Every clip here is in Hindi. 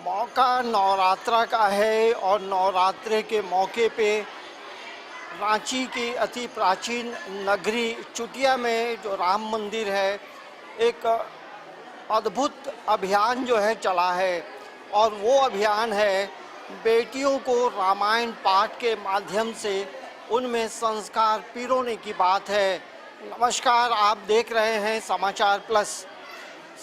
मौका नवरात्रा का है और नवरात्रे के मौके पे रांची की अति प्राचीन नगरी चुटिया में जो राम मंदिर है, एक अद्भुत अभियान जो है चला है। और वो अभियान है बेटियों को रामायण पाठ के माध्यम से उनमें संस्कार पिरोने की बात है। नमस्कार, आप देख रहे हैं समाचार प्लस।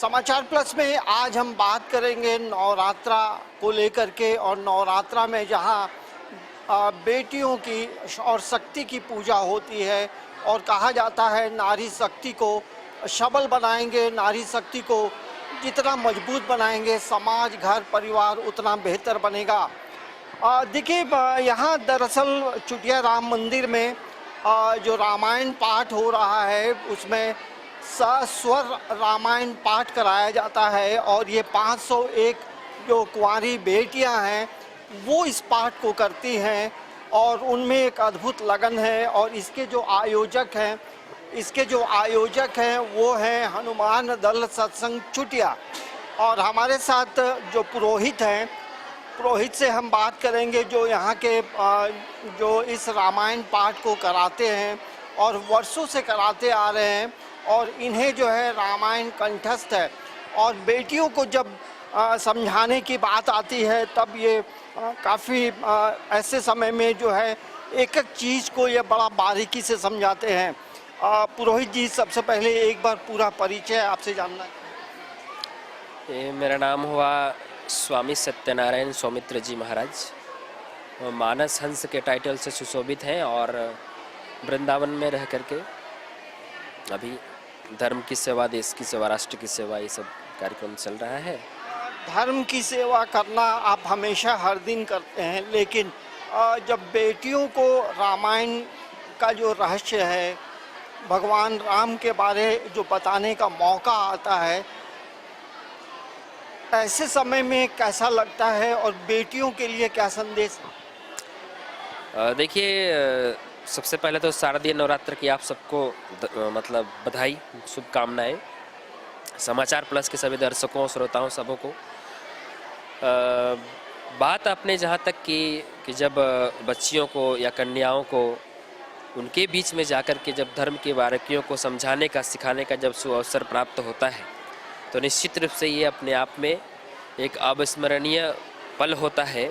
समाचार प्लस में आज हम बात करेंगे नवरात्रा को लेकर के, और नवरात्रा में जहां बेटियों की और शक्ति की पूजा होती है और कहा जाता है नारी शक्ति को सबल बनाएंगे, नारी शक्ति को जितना मजबूत बनाएंगे समाज, घर, परिवार उतना बेहतर बनेगा। देखिए, यहाँ दरअसल चुटिया राम मंदिर में जो रामायण पाठ हो रहा है उसमें सस्वर रामायण पाठ कराया जाता है, और ये 501 जो कुंवारी बेटियां हैं वो इस पाठ को करती हैं और उनमें एक अद्भुत लगन है। और इसके जो आयोजक हैं वो हैं हनुमान दल सत्संग चुटिया। और हमारे साथ जो पुरोहित हैं, पुरोहित से हम बात करेंगे जो यहाँ के जो इस रामायण पाठ को कराते हैं और वर्षों से कराते आ रहे हैं, और इन्हें जो है रामायण कंठस्थ है। और बेटियों को जब समझाने की बात आती है तब ये काफ़ी ऐसे समय में जो है एक एक चीज़ को ये बड़ा बारीकी से समझाते हैं। पुरोहित जी, सबसे पहले एक बार पूरा परिचय आपसे जानना है। ये मेरा नाम हुआ स्वामी सत्यनारायण सौमित्र जी महाराज। मानस हंस के टाइटल से सुशोभित हैं और वृंदावन में रह करके अभी धर्म की सेवा, देश की सेवा, राष्ट्र की सेवा, ये सब कार्यक्रम चल रहा है। धर्म की सेवा करना आप हमेशा हर दिन करते हैं, लेकिन जब बेटियों को रामायण का जो रहस्य है, भगवान राम के बारे जो बताने का मौका आता है, ऐसे समय में कैसा लगता है और बेटियों के लिए क्या संदेश? देखिए, सबसे पहले तो शारदीय नवरात्र की आप सबको मतलब बधाई, शुभकामनाएं। समाचार प्लस के सभी दर्शकों, श्रोताओं, सबों को। बात आपने जहाँ तक की कि जब बच्चियों को या कन्याओं को उनके बीच में जाकर के जब धर्म की बारीकियों को समझाने का, सिखाने का जब सुअवसर प्राप्त होता है तो निश्चित रूप से ये अपने आप में एक अविस्मरणीय पल होता है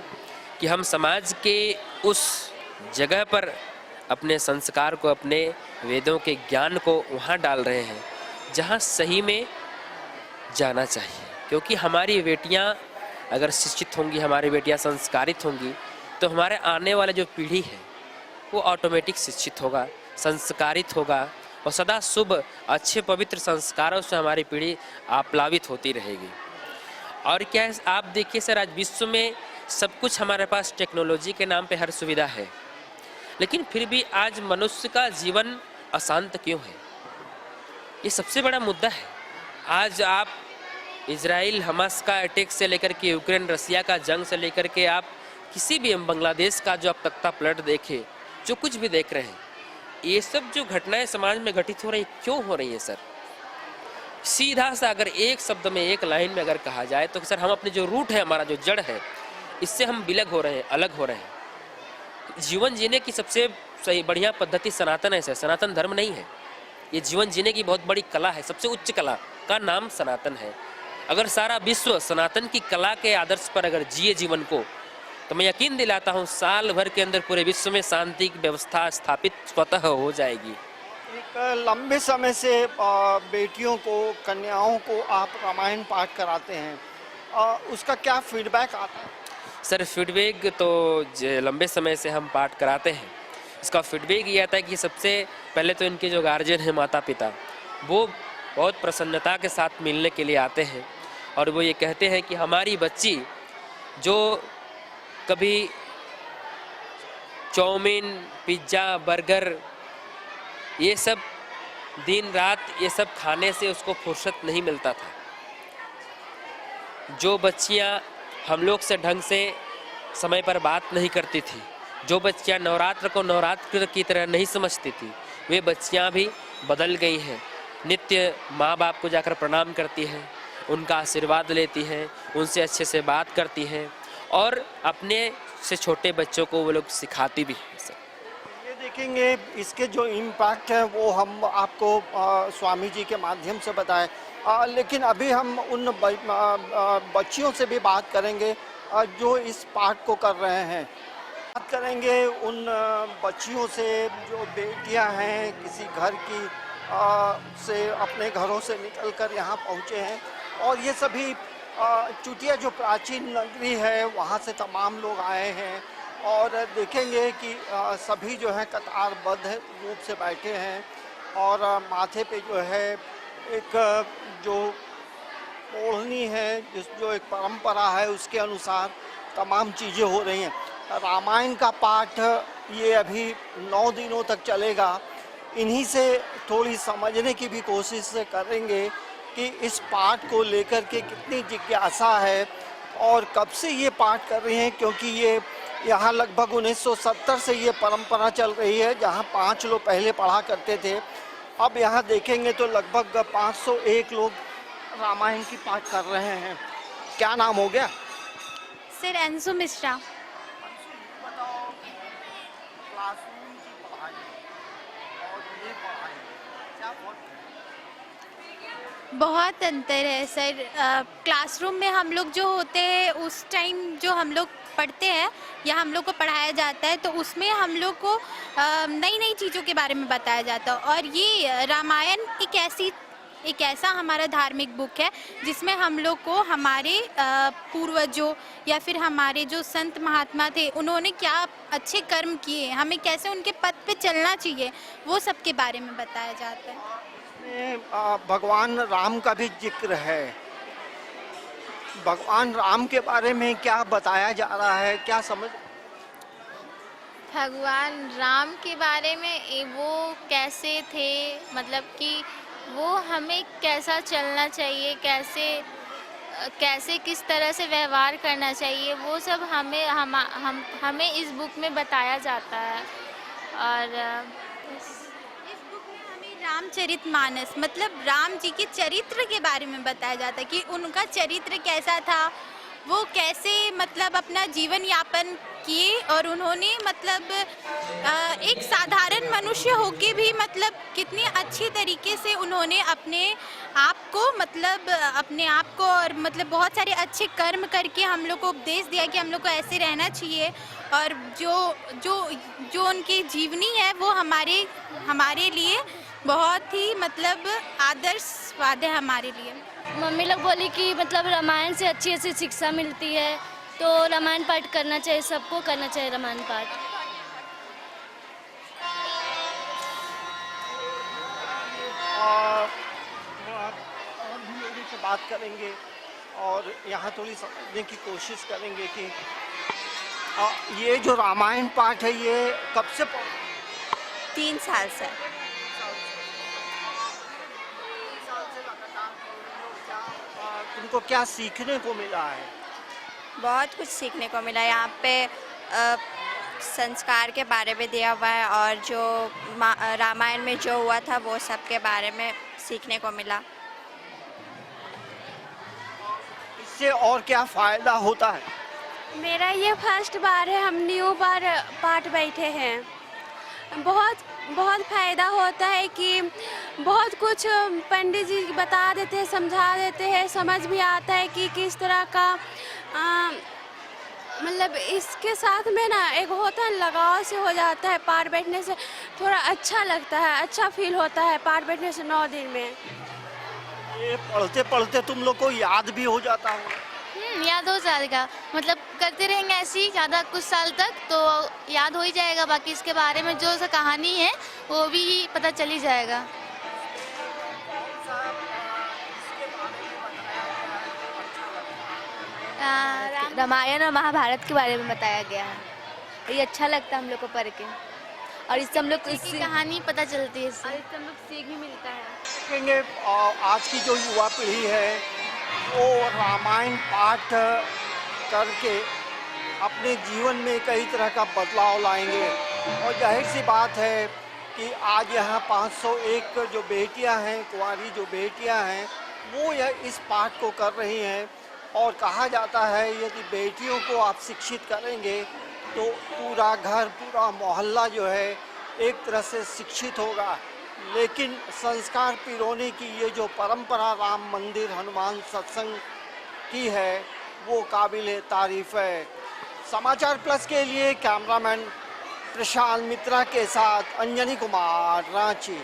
कि हम समाज के उस जगह पर अपने संस्कार को, अपने वेदों के ज्ञान को वहाँ डाल रहे हैं जहाँ सही में जाना चाहिए। क्योंकि हमारी बेटियाँ अगर शिक्षित होंगी, हमारी बेटियाँ संस्कारित होंगी, तो हमारे आने वाला जो पीढ़ी है वो ऑटोमेटिक शिक्षित होगा, संस्कारित होगा और सदा शुभ, अच्छे, पवित्र संस्कारों से हमारी पीढ़ी आप्लावित होती रहेगी। और क्या है, आप देखिए सर, आज विश्व में सब कुछ हमारे पास टेक्नोलॉजी के नाम पे हर सुविधा है, लेकिन फिर भी आज मनुष्य का जीवन अशांत क्यों है? ये सबसे बड़ा मुद्दा है। आज आप इजराइल हमास का अटैक से लेकर के यूक्रेन रसिया का जंग से लेकर के आप किसी भी बांग्लादेश का जो आप तख्ता पलट देखे, जो कुछ भी देख रहे हैं, ये सब जो घटनाएं समाज में घटित हो रही, क्यों हो रही है सर? सीधा सा अगर एक शब्द में, एक लाइन में अगर कहा जाए तो सर, हम अपने जो रूट है, हमारा जो जड़ है, इससे हम विलग हो रहे हैं, अलग हो रहे हैं। जीवन जीने की सबसे सही बढ़िया पद्धति सनातन है सर, सनातन धर्म नहीं है। ये जीवन जीने की बहुत बड़ी कला है, सबसे उच्च कला का नाम सनातन है। अगर सारा विश्व सनातन की कला के आदर्श पर अगर जिए जीवन को, तो मैं यकीन दिलाता हूँ साल भर के अंदर पूरे विश्व में शांति की व्यवस्था स्थापित स्वतः हो जाएगी। एक लंबे समय से बेटियों को, कन्याओं को आप रामायण पाठ कराते हैं, उसका क्या फीडबैक आता है? सर, फीडबैक तो लंबे समय से हम पाठ कराते हैं, इसका फीडबैक ये आता है कि सबसे पहले तो इनके जो गार्जियन हैं, माता पिता, वो बहुत प्रसन्नता के साथ मिलने के लिए आते हैं और वो ये कहते हैं कि हमारी बच्ची जो कभी चाउमीन, पिज्ज़ा, बर्गर, ये सब दिन रात ये सब खाने से उसको फुर्सत नहीं मिलता था, जो बच्चियां हम लोग से ढंग से समय पर बात नहीं करती थी, जो बच्चियां नवरात्र को नवरात्र की तरह नहीं समझती थी, वे बच्चियां भी बदल गई हैं। नित्य माँ बाप को जाकर प्रणाम करती हैं, उनका आशीर्वाद लेती हैं, उनसे अच्छे से बात करती हैं और अपने से छोटे बच्चों को वो लोग सिखाती भी हैं सर। ये देखेंगे इसके जो इम्पैक्ट है वो हम आपको स्वामी जी के माध्यम से बताएं। लेकिन अभी हम उन बच्चियों से भी बात करेंगे जो इस पाठ को कर रहे हैं। बात करेंगे उन बच्चियों से जो बेटियां हैं, किसी घर की से अपने घरों से निकलकर यहाँ पहुँचे हैं। और ये सभी चुटिया जो प्राचीन नगरी है वहाँ से तमाम लोग आए हैं और देखेंगे कि सभी जो है कतारबद्ध रूप से बैठे हैं और माथे पे जो है एक जो ओढ़नी है, जो एक परंपरा है उसके अनुसार तमाम चीज़ें हो रही हैं। रामायण का पाठ ये अभी 9 दिनों तक चलेगा। इन्हीं से थोड़ी समझने की भी कोशिश करेंगे कि इस पाठ को लेकर के कितनी जिज्ञासा है और कब से ये पाठ कर रही हैं, क्योंकि ये यहाँ लगभग 1970 से ये परंपरा चल रही है। जहाँ 5 लोग पहले पढ़ा करते थे, अब यहाँ देखेंगे तो लगभग 501 लोग रामायण की पाठ कर रहे हैं। क्या नाम हो गया? सर अंशु मिश्रा। बहुत अंतर है सर। क्लासरूम में हम लोग जो होते हैं उस टाइम जो हम लोग पढ़ते हैं या हम लोग को पढ़ाया जाता है तो उसमें हम लोग को नई नई चीज़ों के बारे में बताया जाता है। और ये रामायण एक ऐसा हमारा धार्मिक बुक है जिसमें हम लोग को हमारे पूर्वजों या फिर हमारे जो संत महात्मा थे उन्होंने क्या अच्छे कर्म किए, हमें कैसे उनके पथ पे चलना चाहिए, वो सब के बारे में बताया जाता है। भगवान राम का भी जिक्र है। भगवान राम के बारे में क्या बताया जा रहा है, क्या समझ? भगवान राम के बारे में वो कैसे थे, मतलब कि वो हमें कैसा चलना चाहिए, कैसे किस तरह से व्यवहार करना चाहिए, वो सब हमें इस बुक में बताया जाता है। और इस बुक में हमें रामचरितमानस मतलब राम जी के चरित्र के बारे में बताया जाता है कि उनका चरित्र कैसा था, वो कैसे मतलब अपना जीवन यापन किए और उन्होंने मतलब एक साधारण मनुष्य होके भी मतलब कितनी अच्छी तरीके से उन्होंने अपने आप को और मतलब बहुत सारे अच्छे कर्म करके हम लोग को उपदेश दिया कि हम लोग को ऐसे रहना चाहिए। और जो उनकी जीवनी है वो हमारे लिए बहुत ही मतलब आदर्शवाद है हमारे लिए। मम्मी लोग बोली कि मतलब रामायण से अच्छी अच्छी शिक्षा मिलती है, तो रामायण पाठ करना चाहिए, सबको करना चाहिए रामायण पाठ। और भी लोगों से बात करेंगे और यहाँ थोड़ी समझने की कोशिश करेंगे कि ये जो रामायण पाठ है ये कब से 3 साल से। तुमको क्या सीखने को मिला है? बहुत कुछ सीखने को मिला। यहाँ पे संस्कार के बारे में दिया हुआ है और जो रामायण में जो हुआ था वो सब के बारे में सीखने को मिला। इससे और क्या फ़ायदा होता है? मेरा ये फर्स्ट बार है, हम न्यू बार पाठ बैठे हैं। बहुत फ़ायदा होता है कि बहुत कुछ पंडित जी बता देते हैं, समझा देते हैं, समझ भी आता है कि किस तरह का मतलब इसके साथ में ना एक होता है लगाव से हो जाता है। पाठ बैठने से थोड़ा अच्छा लगता है, अच्छा फील होता है पाठ बैठने से 9 दिन में। ये पढ़ते पढ़ते तुम लोग को याद भी हो जाता होगा? याद हो जाएगा, मतलब करते रहेंगे ऐसे ही ज़्यादा कुछ साल तक तो याद हो ही जाएगा। बाकी इसके बारे में जो सा कहानी है वो भी पता चल ही जाएगा। रामायण और महाभारत के बारे में बताया गया है, ये अच्छा लगता है हम लोग को पढ़ के और इससे हम लोग की कहानी पता चलती है, इससे हम लोग सीख भी मिलता है। देखेंगे आज की जो युवा पीढ़ी है वो रामायण पाठ करके अपने जीवन में कई तरह का बदलाव लाएंगे। और जाहिर सी बात है कि आज यहाँ 501 जो बेटियां हैं, कुंवारी जो बेटियां हैं, वो यह इस पाठ को कर रही हैं। और कहा जाता है यदि बेटियों को आप शिक्षित करेंगे तो पूरा घर पूरा मोहल्ला जो है एक तरह से शिक्षित होगा। लेकिन संस्कार पिरोने की ये जो परंपरा राम मंदिर हनुमान सत्संग की है वो काबिल तारीफ़ है। समाचार प्लस के लिए कैमरामैन प्रशांत मित्रा के साथ अंजनी कुमार, रांची।